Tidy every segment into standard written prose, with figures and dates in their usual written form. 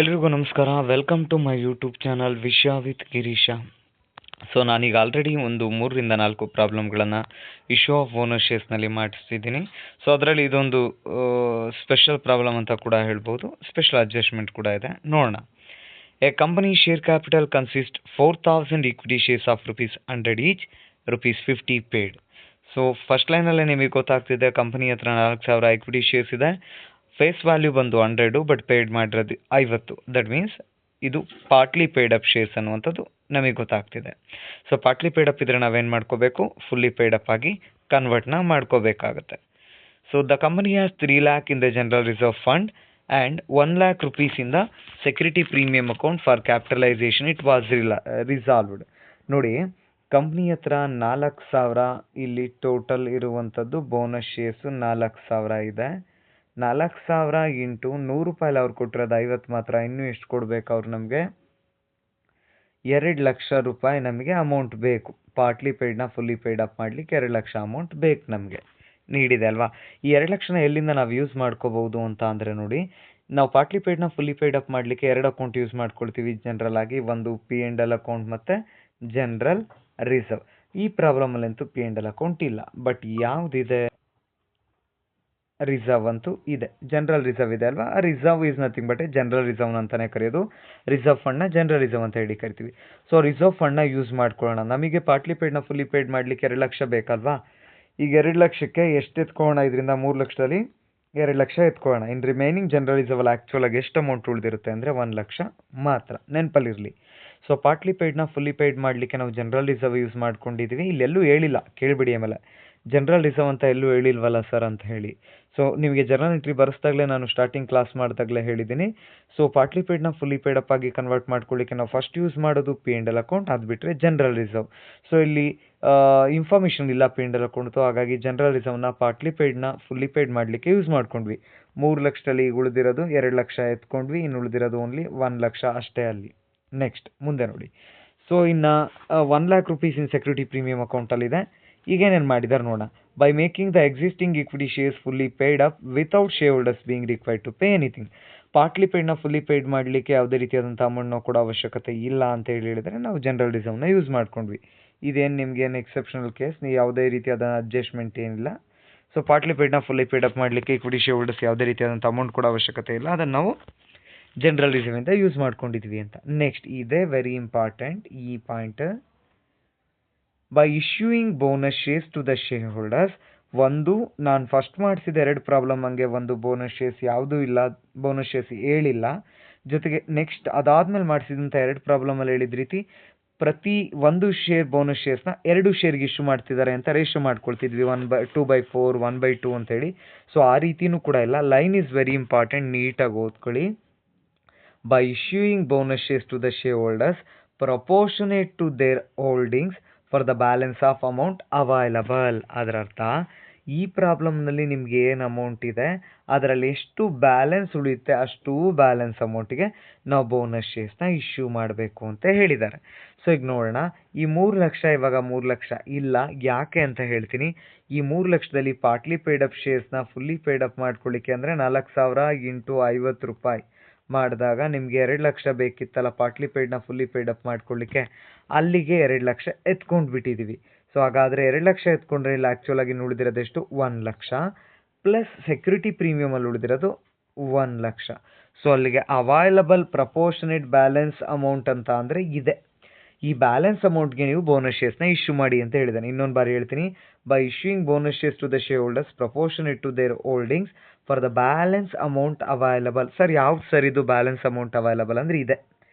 ಎಲ್ರಿಗೂ ನಮಸ್ಕಾರ. Welcome to my YouTube channel ವಿಷಯ ವಿತ್ ಗಿರೀಶ. ಸೊ ನಾನೀಗ ಆಲ್ರೆಡಿ ಒಂದು 3ರಿಂದ 4 ಪ್ರಾಬ್ಲಮ್ಗಳನ್ನು ಇಶ್ಯೂ ಆಫ್ ಓನರ್ ಶೇರ್ಸ್ನಲ್ಲಿ ಮಾಡಿಸ್ತಿದ್ದೀನಿ. ಸೊ ಅದರಲ್ಲಿ ಇದೊಂದು ಸ್ಪೆಷಲ್ ಪ್ರಾಬ್ಲಮ್ ಅಂತ ಕೂಡ ಹೇಳ್ಬೋದು, ಸ್ಪೆಷಲ್ ಅಡ್ಜಸ್ಟ್ಮೆಂಟ್ ಕೂಡ ಇದೆ. ನೋಡೋಣ. A company share capital consist 4,000 equity shares of ₹100 each, ₹50 paid. So first ಲೈನಲ್ಲೇ ನಿಮಗೆ ಗೊತ್ತಾಗ್ತಿದೆ, ಕಂಪನಿ ಹತ್ರ 4,000 ಈಕ್ವಿಟಿ ಶೇರ್ಸ್ ಇದೆ. ಫೇಸ್ ವ್ಯಾಲ್ಯೂ ಬಂದು 100 ಬಟ್ ಪೇಯ್ಡ್ ಮಾಡಿರೋದು 50. ದಟ್ ಮೀನ್ಸ್ ಇದು ಪಾರ್ಟ್ಲಿ ಪೇಯ್ಡ್ ಅಪ್ ಶೇರ್ಸ್ ಅನ್ನುವಂಥದ್ದು ನಮಗೆ ಗೊತ್ತಾಗ್ತಿದೆ. ಸೊ ಪಾರ್ಟ್ಲಿ ಪೇಯ್ಡ್ ಅಪ್ ಇದ್ರೆ ನಾವೇನು ಮಾಡ್ಕೋಬೇಕು, ಫುಲ್ಲಿ ಪೇಯ್ಡ್ ಅಪ್ ಆಗಿ ಕನ್ವರ್ಟ್ನ ಮಾಡ್ಕೋಬೇಕಾಗತ್ತೆ. So the company has 3 lakh in the general reserve fund and 1 lakh rupees in the security premium account for capitalisation. It was resolved. ನೋಡಿ, company ಹತ್ರ 4,000 ಇಲ್ಲಿ total ಇರುವಂಥದ್ದು bonus shares 4,000 ಇದೆ. 4,000 ಇಂಟು ₹100 ಅವ್ರು ಕೊಟ್ಟಿರೋದು 50 ಮಾತ್ರ. ಇನ್ನೂ ಎಷ್ಟು ಕೊಡಬೇಕು ಅವ್ರು ನಮಗೆ? ₹2,00,000 ನಮಗೆ ಅಮೌಂಟ್ ಬೇಕು. ಪಾರ್ಟ್ಲಿ ಪೇಯ್ಡ್ನ ಫುಲ್ಲಿ ಪೇಯ್ಡ್ ಅಪ್ ಮಾಡಲಿಕ್ಕೆ 2,00,000 ಅಮೌಂಟ್ ಬೇಕು ನಮಗೆ, ನೀಡಿದೆ ಅಲ್ವಾ? ಈ 2,00,000 ಎಲ್ಲಿಂದ ನಾವು ಯೂಸ್ ಮಾಡ್ಕೋಬಹುದು ಅಂತ ಅಂದರೆ, ನೋಡಿ, ನಾವು ಪಾರ್ಟ್ಲಿ ಪೇಯ್ಡ್ನ ಫುಲ್ಲಿ ಪೇಯ್ಡ್ ಅಪ್ ಮಾಡಲಿಕ್ಕೆ 2 ಅಕೌಂಟ್ ಯೂಸ್ ಮಾಡ್ಕೊಳ್ತೀವಿ ಜನರಲ್ ಆಗಿ. ಒಂದು P&L ಅಕೌಂಟ್ ಮತ್ತು ಜನರಲ್ ರಿಸರ್ವ್. ಈ ಪ್ರಾಬ್ಲಮಲ್ಲಂತೂ P&L ಅಕೌಂಟ್ ಇಲ್ಲ, ಬಟ್ ಯಾವುದಿದೆ? ರಿಸರ್ವ್ ಅಂತೂ ಇದೆ. ಜನರಲ್ ರಿಸರ್ವ್ ಇದೆ ಅಲ್ವಾ? ಆ reserve is nothing but general reserve ಅಂತಾನೆ ಕರೆಯೋದು. ರಿಸರ್ವ್ ಫಂಡ್ನ ಜನರಲ್ ರಿಸರ್ವ್ ಅಂತ ಹೇಳಿ ಕರಿತೀವಿ. ಸೊ ರಿಸರ್ವ್ ಫಂಡ್ನ ಯೂಸ್ ಮಾಡ್ಕೊಳ್ಳೋಣ. ನಮಗೆ ಪಾರ್ಟ್ಲಿ ಪೇಯ್ಡ್ನ ಫುಲ್ಲಿ ಪೇಯ್ಡ್ ಮಾಡಲಿಕ್ಕೆ 2,00,000 ಬೇಕಲ್ವಾ? ಈಗ 2,00,000ಕ್ಕೆ ಎಷ್ಟು ಎತ್ಕೊಳ್ಳೋಣ? ಇದರಿಂದ 3,00,000ದಲ್ಲಿ 2,00,000 ಎತ್ಕೊಳ್ಳೋಣ. In remaining general reserve actual ಆಗಿ ಎಷ್ಟು ಅಮೌಂಟ್ ಉಳಿದಿರುತ್ತೆ ಅಂದರೆ 1,00,000 ಮಾತ್ರ. ನೆನಪಲ್ಲಿರಲಿ. ಸೊ ಪಾರ್ಟ್ಲಿ ಪೇಯ್ಡ್ನ ಫುಲ್ಲಿ ಪೇಯ್ಡ್ ಮಾಡಲಿಕ್ಕೆ ನಾವು ಜನರಲ್ ರಿಸರ್ವ್ ಯೂಸ್ ಮಾಡ್ಕೊಂಡಿದ್ದೀವಿ. ಇಲ್ಲೆಲ್ಲೂ ಹೇಳಿಲ್ಲ, ಕೇಳಿಬಿಡಿ. ಆಮೇಲೆ ಜನರಲ್ ರಿಸರ್ವ್ ಅಂತ ಎಲ್ಲೂ ಹೇಳಿಲ್ವಲ್ಲ ಸರ್ ಅಂತ ಹೇಳಿ. ಸೊ ನಿಮಗೆ ಜರ್ನಲ್ ಎಂಟ್ರಿ ಬರೆಸ್ದಾಗಲೇ ನಾನು ಸ್ಟಾರ್ಟಿಂಗ್ ಕ್ಲಾಸ್ ಮಾಡಿದಾಗಲೇ ಹೇಳಿದ್ದೀನಿ. ಸೊ ಪಾರ್ಟ್ಲಿ ಪೇಯ್ಡ್ನ ಫುಲ್ಲಿ ಪೇಯ್ಡ್ ಅಪ್ ಆಗಿ ಕನ್ವರ್ಟ್ ಮಾಡ್ಕೊಳ್ಳಿಕ್ಕೆ ನಾವು ಫಸ್ಟ್ ಯೂಸ್ ಮಾಡೋದು P&L ಅಕೌಂಟ್, ಅದು ಬಿಟ್ಟರೆ ಜನರಲ್ ರಿಸರ್ವ್. ಸೊ ಇಲ್ಲಿ ಇನ್ಫಾರ್ಮೇಷನ್ ಇಲ್ಲ P&L ಅಕೌಂಟ್ದು, ಹಾಗಾಗಿ ಜನರಲ್ ರಿಸರ್ವ್ನ ಪಾರ್ಟ್ಲಿ ಪೇಯ್ಡ್ನ ಫುಲ್ಲಿ ಪೇಯ್ಡ್ ಮಾಡಲಿಕ್ಕೆ ಯೂಸ್ ಮಾಡ್ಕೊಂಡ್ವಿ. 3,00,000ದಲ್ಲಿ ಉಳಿದಿರೋದು 2,00,000 ಎತ್ಕೊಂಡ್ವಿ. ಇನ್ನು ಉಳಿದಿರೋದು ಓನ್ಲಿ 1,00,000 ಅಷ್ಟೇ ಅಲ್ಲಿ. ನೆಕ್ಸ್ಟ್ ಮುಂದೆ ನೋಡಿ. ಸೊ ಇನ್ನು 1 lakh rupees in security premium ಅಕೌಂಟಲ್ಲಿದೆ. ಈಗೇನೇನು ಮಾಡಿದ್ದಾರೆ ನೋಡೋಣ. By making the existing equity shares fully paid up without shareholders being required to pay anything. Partly ಪೇಯ್ಡ್ನ ಫುಲ್ಲಿ ಪೇಯ್ಡ್ ಮಾಡಲಿಕ್ಕೆ ಯಾವುದೇ ರೀತಿಯಾದಂಥ ಅಮೌಂಟ್ನ ಕೊಡೋ ಅವಶ್ಯಕತೆ ಇಲ್ಲ ಅಂತ ಹೇಳಿದರೆ ನಾವು ಜನರಲ್ ರಿಸರ್ವ್ನ ಯೂಸ್ ಮಾಡ್ಕೊಂಡ್ವಿ. ಇದೇನು ನಿಮಗೇನು ಎಕ್ಸೆಪ್ಷನಲ್ ಕೇಸ್, ನೀವು ಯಾವುದೇ ರೀತಿಯಾದ ಅಡ್ಜಸ್ಟ್ಮೆಂಟ್ ಏನಿಲ್ಲ. ಸೊ ಪಾರ್ಟ್ಲಿ ಪೇಯ್ಡ್ನ ಫುಲ್ಲಿ ಪೇಯ್ಡ್ ಅಪ್ ಮಾಡಲಿಕ್ಕೆ ಈಕ್ವಿಟಿ ಶೇರ್ ಹೋಲ್ಡರ್ಸ್ ಯಾವುದೇ ರೀತಿಯಾದಂಥ ಅಮೌಂಟ್ ಕೊಡೋ ಅವಶ್ಯಕತೆ ಇಲ್ಲ. ಅದನ್ನು ನಾವು ಜನರಲ್ ರಿಸರ್ವಿಂದ ಯೂಸ್ ಮಾಡ್ಕೊಂಡಿದ್ವಿ ಅಂತ. ನೆಕ್ಸ್ಟ್ ಇದೇ ವೆರಿ ಇಂಪಾರ್ಟೆಂಟ್ ಈ point. By issuing bonus shares to the shareholders. ಒಂದು, ನಾನು ಫಸ್ಟ್ ಮಾಡಿಸಿದ 2 ಪ್ರಾಬ್ಲಮ್ ಹಂಗೆ, ಒಂದು ಬೋನಸ್ ಶೇರ್ಸ್ ಯಾವುದೂ ಇಲ್ಲ, ಬೋನಸ್ ಶೇರ್ಸ್ ಹೇಳಿಲ್ಲ. ಜೊತೆಗೆ ನೆಕ್ಸ್ಟ್ ಅದಾದಮೇಲೆ ಮಾಡಿಸಿದಂಥ 2 ಪ್ರಾಬ್ಲಮಲ್ಲಿ ಹೇಳಿದ ರೀತಿ ಪ್ರತಿ ಒಂದು ಶೇರ್ ಬೋನಸ್ ಶೇರ್ಸ್ನ 2 ಶೇರ್ಗೆ ಇಶ್ಯೂ ಮಾಡ್ತಿದ್ದಾರೆ ಅಂತ ರೇಷಿಯೋ ಮಾಡ್ಕೊಳ್ತಿದ್ವಿ. 2/4, 1/2 ಅಂತೇಳಿ. ಸೊ ಆ ರೀತಿಯೂ ಕೂಡ ಇಲ್ಲ. ಲೈನ್ ಈಸ್ ವೆರಿ ಇಂಪಾರ್ಟೆಂಟ್, ನೀಟಾಗಿ ಓದ್ಕೊಳ್ಳಿ. By issuing bonus shares to the shareholders proportionate to their holdings for the balance of amount available. ಅದರ ಅರ್ಥ, ಈ ಪ್ರಾಬ್ಲಮ್ನಲ್ಲಿ ನಿಮ್ಗೆ ಏನು ಅಮೌಂಟ್ ಇದೆ ಅದರಲ್ಲಿ ಎಷ್ಟು ಬ್ಯಾಲೆನ್ಸ್ ಉಳಿಯುತ್ತೆ ಅಷ್ಟು ಬ್ಯಾಲೆನ್ಸ್ ಅಮೌಂಟಿಗೆ ನಾವು ಬೋನಸ್ ಶೇರ್ಸ್ನ ಇಶ್ಯೂ ಮಾಡಬೇಕು ಅಂತ ಹೇಳಿದ್ದಾರೆ. ಸೊ ಈಗ ನೋಡೋಣ. ಈ 3,00,000 ಇವಾಗ 3,00,000 ಇಲ್ಲ. ಯಾಕೆ ಅಂತ ಹೇಳ್ತೀನಿ. ಈ 3,00,000ದಲ್ಲಿ ಪಾರ್ಟ್ಲಿ ಪೇಯ್ಡ್ ಅಪ್ ಶೇರ್ಸ್ನ ಫುಲ್ಲಿ ಪೇಯ್ಡ್ ಅಪ್ ಮಾಡ್ಕೊಳ್ಳಿಕ್ಕೆ ಅಂದರೆ 4,000 ಇಂಟು ₹50 ಮಾಡಿದಾಗ ನಿಮಗೆ 2,00,000 ಬೇಕಿತ್ತಲ್ಲ ಪಾರ್ಟ್ಲಿ ಪೇಯ್ಡ್ನ ಫುಲ್ಲಿ ಪೇಯ್ಡ್ ಅಪ್ ಮಾಡ್ಕೊಳ್ಳಿಕ್ಕೆ. ಅಲ್ಲಿಗೆ 2,00,000 ಎತ್ಕೊಂಡ್ಬಿಟ್ಟಿದ್ದೀವಿ. ಸೊ ಹಾಗಾದರೆ 2,00,000 ಎತ್ಕೊಂಡ್ರೆ ಇಲ್ಲಿ ಆ್ಯಕ್ಚುಲಾಗಿ ಉಳಿದಿರೋದೆಷ್ಟು? 1,00,000 ಪ್ಲಸ್ ಸೆಕ್ಯೂರಿಟಿ ಪ್ರೀಮಿಯಮಲ್ಲಿ ಉಳಿದಿರೋದು 1,00,000. ಸೊ ಅಲ್ಲಿಗೆ ಅವೈಲಬಲ್ ಪ್ರಪೋರ್ಷನೇಟ್ ಬ್ಯಾಲೆನ್ಸ್ ಅಮೌಂಟ್ ಅಂತ ಅಂದರೆ ಇದೆ. ಈ ಬ್ಯಾಲೆನ್ಸ್ ಅಮೌಂಟ್ಗೆ ನೀವು ಬೋನಸ್ ಶೇರ್ಸ್ನ ಇಶ್ಯೂ ಮಾಡಿ ಅಂತ ಹೇಳಿದ್ದಾನೆ. ಇನ್ನೊಂದು ಬಾರಿ ಹೇಳ್ತೀನಿ. By issuing bonus shares to the shareholders proportionate to their holdings for the balance amount available. Sir ಯಾವ್ದು ಸರ್ ಇದು ಬ್ಯಾಲೆನ್ಸ್ ಅಮೌಂಟ್ ಅವೈಲಬಲ್ ಅಂದರೆ ಇದೆ.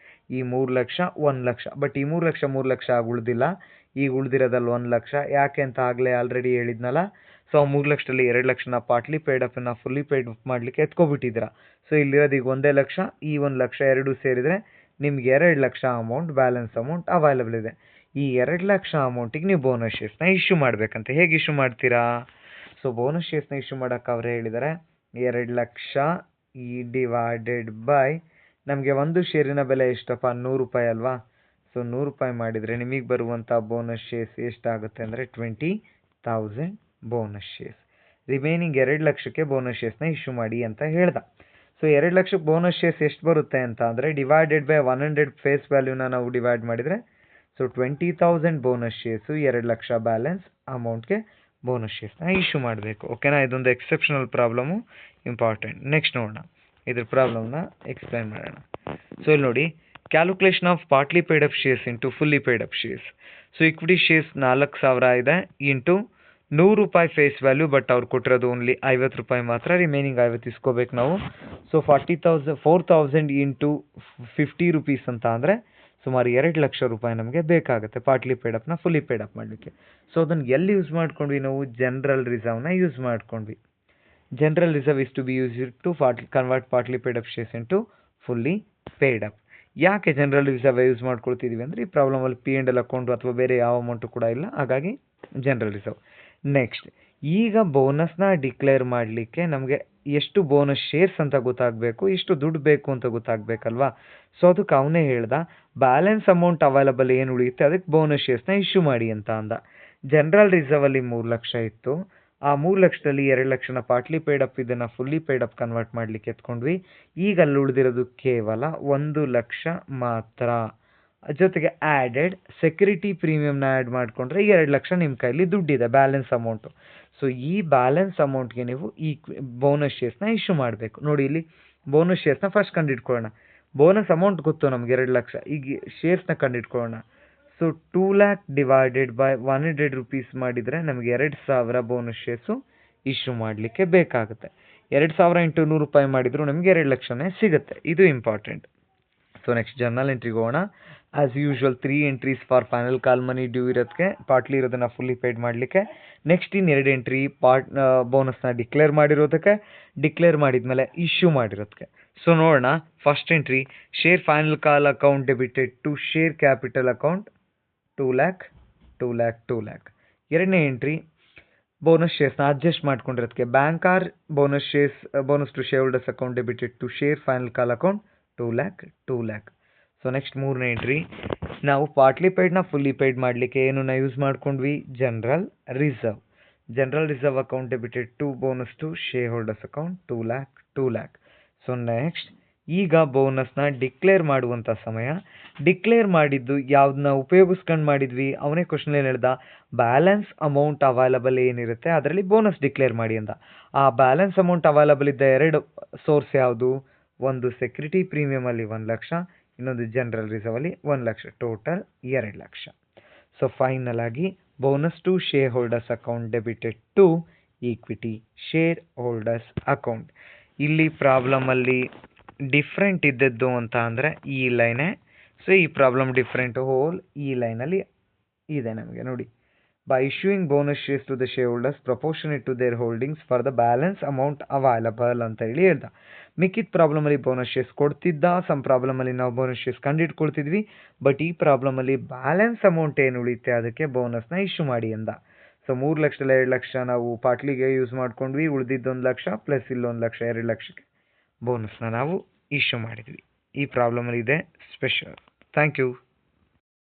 ಈ 3,00,000 1,00,000. ಬಟ್ ಈ 3,00,000 ಆಗಿ ಉಳಿದಿಲ್ಲ. ಈಗ ಉಳಿದಿರೋದಲ್ಲಿ 1,00,000. ಯಾಕೆ ಅಂತ ಆಗಲೇ ಆಲ್ರೆಡಿ ಹೇಳಿದ್ನಲ್ಲ. ಸೊ 3,00,000ದಲ್ಲಿ 2,00,000ನ ಪಾರ್ಟ್ಲಿ ಪೇಯ್ಡ್ ಅಪ್ಪನ್ನು ಫುಲ್ಲಿ ಪೇಯ್ಡ್ ಅಪ್ ಮಾಡಲಿಕ್ಕೆ ಎತ್ಕೊಬಿಟ್ಟಿದ್ದೀರಾ. ಸೊ ಇಲ್ಲಿರೋದು ಈಗ 1,00,000, ಈ 1,00,000 ಎರಡೂ ಸೇರಿದರೆ ನಿಮ್ಗೆ 2,00,000 ಅಮೌಂಟ್ ಬ್ಯಾಲೆನ್ಸ್ ಅಮೌಂಟ್ ಅವೈಲಬಲ್ ಇದೆ. ಈ 2,00,000 ಅಮೌಂಟಿಗೆ ನೀವು ಬೋನಸ್ ಶೇರ್ಸ್ನ ಇಶ್ಯೂ ಮಾಡಬೇಕಂತೆ. ಹೇಗೆ ಇಶ್ಯೂ ಮಾಡ್ತೀರಾ? ಸೊ ಬೋನಸ್ ಶೇರ್ಸ್ನ ಇಶ್ಯೂ ಮಾಡೋಕ್ಕೆ ಅವರೇ ಹೇಳಿದ್ದಾರೆ 2,00,000 ಡಿವೈಡೆಡ್ ಬೈ ನಮಗೆ ಒಂದು ಶೇರಿನ ಬೆಲೆ ಎಷ್ಟಪ್ಪ? ₹100 ಅಲ್ವಾ? ಸೊ ₹100 ಮಾಡಿದರೆ ನಿಮಗೆ ಬರುವಂಥ ಬೋನಸ್ ಶೇರ್ಸ್ ಎಷ್ಟಾಗುತ್ತೆ ಅಂದರೆ 20,000 ಬೋನಸ್ ಶೇರ್ಸ್. ರಿಮೈನಿಂಗ್ 2,00,000ಕ್ಕೆ ಬೋನಸ್ ಶೇರ್ಸ್ನ ಇಶ್ಯೂ ಮಾಡಿ ಅಂತ ಹೇಳ್ದ. ಸೊ 2 ಲಕ್ಷಕ್ಕೆ ಬೋನಸ್ ಶೇರ್ಸ್ ಎಷ್ಟು ಬರುತ್ತೆ ಅಂತ ಅಂದರೆ ಡಿವೈಡೆಡ್ ಬೈ 100 ಫೇಸ್ ವ್ಯಾಲ್ಯೂನ ನಾವು ಡಿವೈಡ್ ಮಾಡಿದರೆ so 20,000 bonus shares 2 lakh balance ಅಮೌಂಟ್ಗೆ ಬೋನಸ್ ಶೇರ್ಸ್ನ ಇಶ್ಯೂ ಮಾಡಬೇಕು. ಓಕೆನಾ, ಇದೊಂದು ಎಕ್ಸೆಪ್ಷನಲ್ ಪ್ರಾಬ್ಲಮು, ಇಂಪಾರ್ಟೆಂಟ್. ನೆಕ್ಸ್ಟ್ ನೋಡೋಣ, ಇದ್ರ ಪ್ರಾಬ್ಲಮ್ನ ಎಕ್ಸ್ಪ್ಲೈನ್ ಮಾಡೋಣ. ಸೊ ಇಲ್ಲಿ ನೋಡಿ, calculation of partly paid up shares into fully paid up shares. So equity shares 4,000 ಇದೆ ಇಂಟು ₹100 ಫೇಸ್ ವ್ಯಾಲ್ಯೂ, ಬಟ್ ಅವ್ರು ಕೊಟ್ಟಿರೋದು ಓನ್ಲಿ ₹50 ಮಾತ್ರ, ರಿಮೈನಿಂಗ್ 50 ಇಸ್ಕೋಬೇಕು ನಾವು. ಸೊ 4,000 ಇಂಟು ₹50 ಅಂತ ಅಂದರೆ ಸುಮಾರು ₹2 ಲಕ್ಷ ನಮಗೆ ಬೇಕಾಗುತ್ತೆ ಪಾರ್ಟ್ಲಿ ಪೇಡ್ ಅಪ್ನ ಫುಲ್ಲಿ ಪೇಡ್ ಅಪ್ ಮಾಡಲಿಕ್ಕೆ. ಸೊ ಅದನ್ನು ಎಲ್ಲಿ ಯೂಸ್ ಮಾಡ್ಕೊಂಡ್ವಿ ನಾವು? ಜನರಲ್ ರಿಸರ್ವ್ನ ಯೂಸ್ ಮಾಡ್ಕೊಂಡ್ವಿ. General reserve is to be use to convert partly paid up shares into fully paid up. ಯಾಕೆ ಜನರಲ್ ರಿಸರ್ವ್ ಯೂಸ್ ಮಾಡ್ಕೊಳ್ತಿದ್ದೀವಿ ಅಂದರೆ ಈ ಪ್ರಾಬ್ಲಮಲ್ಲಿ P&L ಅಕೌಂಟು ಅಥವಾ ಬೇರೆ ಯಾವ ಅಮೌಂಟು ಕೂಡ ಇಲ್ಲ, ಹಾಗಾಗಿ ಜನರಲ್ ರಿಸರ್ವ್. ನೆಕ್ಸ್ಟ್, ಈಗ ಬೋನಸ್ನ ಡಿಕ್ಲೇರ್ ಮಾಡಲಿಕ್ಕೆ ನಮಗೆ ಎಷ್ಟು ಬೋನಸ್ ಶೇರ್ಸ್ ಅಂತ ಗೊತ್ತಾಗಬೇಕು, ಎಷ್ಟು ದುಡ್ಡು ಬೇಕು ಅಂತ ಗೊತ್ತಾಗಬೇಕಲ್ವಾ. ಸೊ ಅದಕ್ಕೆ ಅವನೇ ಹೇಳ್ದ ಬ್ಯಾಲೆನ್ಸ್ ಅಮೌಂಟ್ ಅವೈಲಬಲ್ ಏನು ಉಳಿಯುತ್ತೆ ಅದಕ್ಕೆ ಬೋನಸ್ ಶೇರ್ಸ್ನ ಇಶ್ಯೂ ಮಾಡಿ ಅಂತ ಅಂದ. ಜನರಲ್ ರಿಸರ್ವಲ್ಲಿ 3 ಲಕ್ಷ ಇತ್ತು. ಆ 3 ಲಕ್ಷದಲ್ಲಿ 2 ಲಕ್ಷನ ಪಾರ್ಟ್ಲಿ ಪೇಡ್ ಅಪ್ ಇದನ್ನು ಫುಲ್ಲಿ ಪೇಡ್ ಅಪ್ ಕನ್ವರ್ಟ್ ಮಾಡಲಿಕ್ಕೆ ಎತ್ಕೊಂಡ್ವಿ. ಈಗ ಅಲ್ಲಿ ಉಳಿದಿರೋದು ಕೇವಲ 1 ಲಕ್ಷ ಮಾತ್ರ. ಜೊತೆಗೆ ಆ್ಯಡೆಡ್ ಸೆಕ್ಯೂರಿಟಿ ಪ್ರೀಮಿಯಮ್ನ ಆ್ಯಡ್ ಮಾಡಿಕೊಂಡ್ರೆ 2 ಲಕ್ಷ ನಿಮ್ಮ ಕೈಲಿ ದುಡ್ಡಿದೆ ಬ್ಯಾಲೆನ್ಸ್ ಅಮೌಂಟು. ಸೊ ಈ ಬ್ಯಾಲೆನ್ಸ್ ಅಮೌಂಟ್ಗೆ ನೀವು ಈ ಬೋನಸ್ ಶೇರ್ಸ್ನ ಇಶ್ಯೂ ಮಾಡಬೇಕು. ನೋಡಿ, ಇಲ್ಲಿ ಬೋನಸ್ ಶೇರ್ಸ್ನ ಫಸ್ಟ್ ಕಂಡಿಡ್ಕೊಳ್ಳೋಣ. ಬೋನಸ್ ಅಮೌಂಟ್ ಗೊತ್ತು ನಮ್ಗೆ 2 ಲಕ್ಷ. ಈಗ ಶೇರ್ಸ್ನ ಕಂಡಿಡ್ಕೊಳ್ಳೋಣ. ಸೊ 2 ಲ್ಯಾಕ್ ಡಿವೈಡೆಡ್ ಬೈ ₹100 ಮಾಡಿದರೆ ನಮಗೆ 2,000 ಬೋನಸ್ ಶೇರ್ಸು ಇಶ್ಯೂ ಮಾಡಲಿಕ್ಕೆ ಬೇಕಾಗುತ್ತೆ. 2,000 ಇಂಟು ₹100 ಮಾಡಿದ್ರು ನಮಗೆ 2 ಲಕ್ಷನೇ ಸಿಗುತ್ತೆ. ಇದು ಇಂಪಾರ್ಟೆಂಟ್. ಸೊ ನೆಕ್ಸ್ಟ್ ಜರ್ನಲ್ ಎಂಟ್ರಿಗೆ ಹೋಗೋಣ. As usual 3 entries for final call money due ಇರೋದಕ್ಕೆ, ಪಾರ್ಟ್ಲಿ ಇರೋದನ್ನು ಫುಲ್ಲಿ ಪೇಡ್ ಮಾಡಲಿಕ್ಕೆ. ನೆಕ್ಸ್ಟ್ ಇನ್ನು 2 ಎಂಟ್ರಿ ಬೋನಸ್ನ ಡಿಕ್ಲೇರ್ ಮಾಡಿರೋದಕ್ಕೆ, ಡಿಕ್ಲೇರ್ ಮಾಡಿದ್ಮೇಲೆ ಇಶ್ಯೂ ಮಾಡಿರೋದಕ್ಕೆ. ಸೊ ನೋಡೋಣ, first entry share final call account debited to share capital account 2 lakh 2 lakh 2 lakh. ಎರಡನೇ ಎಂಟ್ರಿ ಬೋನಸ್ ಶೇರ್ಸ್ನ ಅಡ್ಜಸ್ಟ್ ಮಾಡ್ಕೊಂಡಿರೋದಕ್ಕೆ bank or bonus shares bonus to shareholders account debited to share final call account 2 lakh 2 lakh. So next ಮೂರನೇ entry ನಾವು partly ಪೇಡ್ನ fully paid ಮಾಡಲಿಕ್ಕೆ ಏನನ್ನ use ಮಾಡ್ಕೊಂಡ್ವಿ? General reserve. General reserve account debited to bonus to shareholders account 2 lakh 2 lakh. So next ಈಗ ಬೋನಸ್ನ declare ಮಾಡುವಂಥ ಸಮಯ. ಡಿಕ್ಲೇರ್ ಮಾಡಿದ್ದು ಯಾವುದನ್ನ ಉಪಯೋಗಿಸ್ಕೊಂಡು ಮಾಡಿದ್ವಿ? ಅವನೇ ಕ್ವಶನ್ ಏನು ಹೇಳ್ದ, ಬ್ಯಾಲೆನ್ಸ್ ಅಮೌಂಟ್ ಅವೈಲಬಲ್ ಏನಿರುತ್ತೆ ಅದರಲ್ಲಿ ಬೋನಸ್ ಡಿಕ್ಲೇರ್ ಮಾಡಿ ಅಂತ. ಆ ಬ್ಯಾಲೆನ್ಸ್ ಅಮೌಂಟ್ ಅವೈಲಬಲ್ ಇದ್ದ 2 ಸೋರ್ಸ್ ಯಾವುದು? ಒಂದು ಸೆಕ್ಯೂರಿಟಿ ಪ್ರೀಮಿಯಮಲ್ಲಿ 1 ಲಕ್ಷ, ಇನ್ನೊಂದು ಜನರಲ್ ರಿಸರ್ವಲ್ಲಿ 1 lakh, total 2 lakh. So final ಆಗಿ bonus to shareholders account debited to equity shareholders account. ಇಲ್ಲಿ ಪ್ರಾಬ್ಲಮಲ್ಲಿ ಡಿಫ್ರೆಂಟ್ ಇದ್ದದ್ದು ಅಂತ ಅಂದರೆ ಈ ಲೈನೇ. ಸೊ ಈ ಪ್ರಾಬ್ಲಮ್ ಡಿಫ್ರೆಂಟ್ ಹೋಲ್ ಈ ಲೈನಲ್ಲಿ ಇದೆ ನಮಗೆ ನೋಡಿ. By issuing bonus shares to the shareholders proportionate to their holdings for the balance amount available ಅಂತ ಹೇಳಿ ಹೇಳ್ದ. ಮಿಕ್ಕಿದ ಪ್ರಾಬ್ಲಮಲ್ಲಿ ಬೋನಸ್ ಶೇರ್ಸ್ ಕೊಡ್ತಿದ್ದ, ಸಮ್ ಪ್ರಾಬ್ಲಮಲ್ಲಿ ನಾವು ಬೋನಸ್ ಶೇರ್ಸ್ ಕಂಡುಹಿಡ್ಕೊಳ್ತಿದ್ವಿ. ಬಟ್ ಈ ಪ್ರಾಬ್ಲಮಲ್ಲಿ ಬ್ಯಾಲೆನ್ಸ್ ಅಮೌಂಟ್ ಏನು ಉಳಿಯುತ್ತೆ ಅದಕ್ಕೆ ಬೋನಸ್ನ ಇಶ್ಯೂ ಮಾಡಿ ಅಂದ. ಸೊ 3 ಲಕ್ಷದಲ್ಲಿ 2 ಲಕ್ಷ ನಾವು ಪಾರ್ಟ್ಲಿಗೆ ಯೂಸ್ ಮಾಡ್ಕೊಂಡ್ವಿ, ಉಳಿದಿದ್ದು 1 ಲಕ್ಷ ಪ್ಲಸ್ ಇಲ್ಲೊಂದು ಲಕ್ಷ, 2 ಲಕ್ಷಕ್ಕೆ ಬೋನಸ್ನ ನಾವು ಇಶ್ಯೂ ಮಾಡಿದ್ವಿ. ಈ ಪ್ರಾಬ್ಲಮಲ್ಲಿ ಇದೆ ಸ್ಪೆಷಲ್. Thank you.